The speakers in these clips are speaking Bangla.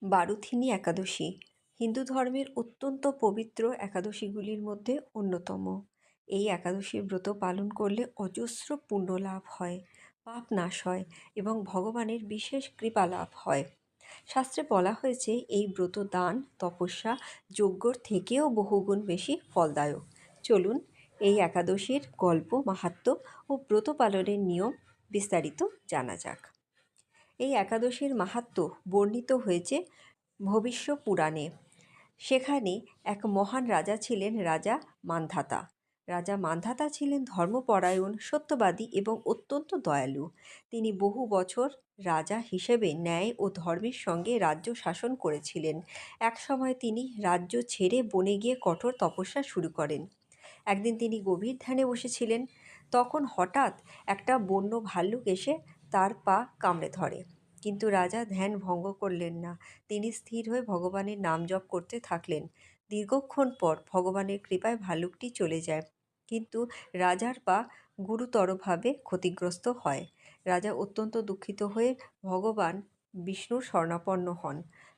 বারুথিনী একাদশী হিন্দু ধর্মের অত্যন্ত পবিত্র একাদশীগুলির মধ্যে অন্যতম। এই একাদশীর ব্রত পালন করলে অজস্র পুণ্য লাভ হয়, পাপ নাশ হয় এবং ভগবানের বিশেষ কৃপা লাভ হয়। শাস্ত্রে বলা হয়েছে এই ব্রত দান, তপস্যা, যজ্ঞর থেকেও বহুগুণ বেশি ফলদায়ক। চলুন এই একাদশীর গল্প, মাহাত্ম্য ও ব্রত পালনের নিয়ম বিস্তারিত জানা যাক। এই একাদশীর মাহাত্ম্য বর্ণিত হয়েছে ভবিষ্য পুরাণে। সেখানে এক মহান রাজা ছিলেন, রাজা মান্ধাতা। রাজা মান্ধাতা ছিলেন ধর্মপরায়ণ, সত্যবাদী এবং অত্যন্ত দয়ালু। তিনি বহু বছর রাজা হিসেবে ন্যায় ও ধর্মের সঙ্গে রাজ্য শাসন করেছিলেন। একসময় তিনি রাজ্য ছেড়ে বনে গিয়ে কঠোর তপস্যা শুরু করেন। একদিন তিনি গভীর ধ্যানে বসেছিলেন। তখন হঠাৎ একটা বন্য ভাল্লুক এসে তার পা কামড়ে ধরে। কিন্তু রাজা ধ্যান ভঙ্গ করলেন না। তিনি স্থির হয়ে ভগবানের নাম জপ করতে থাকলেন। দীর্ঘক্ষণ পর ভগবানের কৃপায় ভাল্লুকটি চলে যায়, কিন্তু রাজার পা গুরুতরভাবে ক্ষতিগ্রস্ত হয়। রাজা অত্যন্ত দুঃখিত হয়ে ভগবান বিষ্ণুর শরণাপন্ন হন।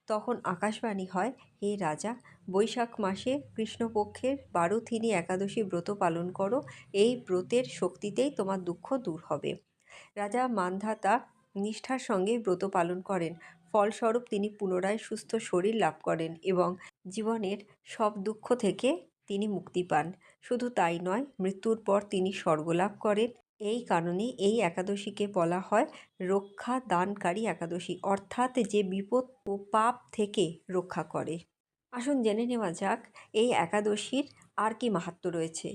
তখন আকাশবাণী হয়, হে রাজা, বৈশাখ মাসে কৃষ্ণপক্ষের বারুথিনী একাদশী ব্রত পালন করো। এই ব্রতের শক্তিতেই তোমার দুঃখ দূর হবে। রাজা মান্ধাতা নিষ্ঠার সঙ্গে ব্রত পালন করেন। ফলস্বরূপ তিনি পুনরায় সুস্থ শরীর লাভ করেন এবং জীবনের সব দুঃখ থেকে তিনি মুক্তি পান। শুধু তাই নয়, মৃত্যুর পর তিনি স্বর্গলাভ করেন। এই কারণে এই একাদশীকে বলা হয় রক্ষা দানকারী একাদশী, অর্থাৎ যে বিপদ ও পাপ থেকে রক্ষা করে। আসুন জেনে নেওয়া যাক এই একাদশীর আর কি মাহাত্ম্য রয়েছে।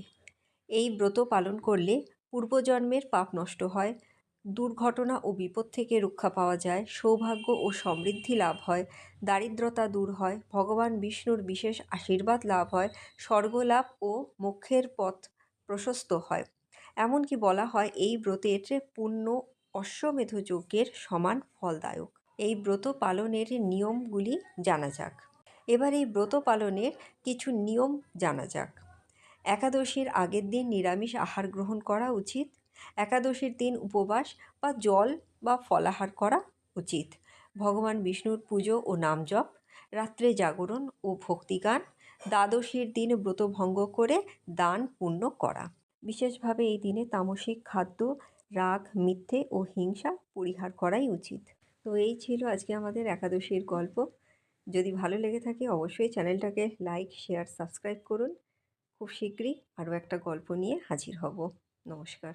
এই ব্রত পালন করলে পূর্বজন্মের পাপ নষ্ট হয়, দুর্ঘটনা ও বিপদ থেকে রক্ষা পাওয়া যায়, সৌভাগ্য ও সমৃদ্ধি লাভ হয়, দারিদ্রতা দূর হয়, ভগবান বিষ্ণুর বিশেষ আশীর্বাদ লাভ হয়, স্বর্গলাভ ও মোক্ষের পথ প্রশস্ত হয়। এমনকি বলা হয় এই ব্রতের পুণ্য অশ্বমেধ যজ্ঞের সমান ফলদায়ক। এই ব্রত পালনের নিয়মগুলি জানা যাক। এবার এই ব্রত পালনের কিছু নিয়ম জানা যাক। একাদশীর আগের দিন নিরামিষ আহার গ্রহণ করা উচিত। একাদশীর দিন উপবাস বা জল বা ফলাহার করা উচিত। ভগবান বিষ্ণুর পুজো ও নাম জপ, রাত্রে জাগরণ ও ভক্তিগান, দ্বাদশীর দিন ব্রত ভঙ্গ করে দান পুণ্য করা। বিশেষভাবে এই দিনে তামসিক খাদ্য, রাগ, মিথ্যে ও হিংসা পরিহার করাই উচিত। তো এই ছিল আজকে আমাদের একাদশীর গল্প। যদি ভালো লেগে থাকে অবশ্যই চ্যানেলটাকে লাইক, শেয়ার, সাবস্ক্রাইব করুন। খুব শীঘ্রই আরও একটা গল্প নিয়ে হাজির হব। নমস্কার।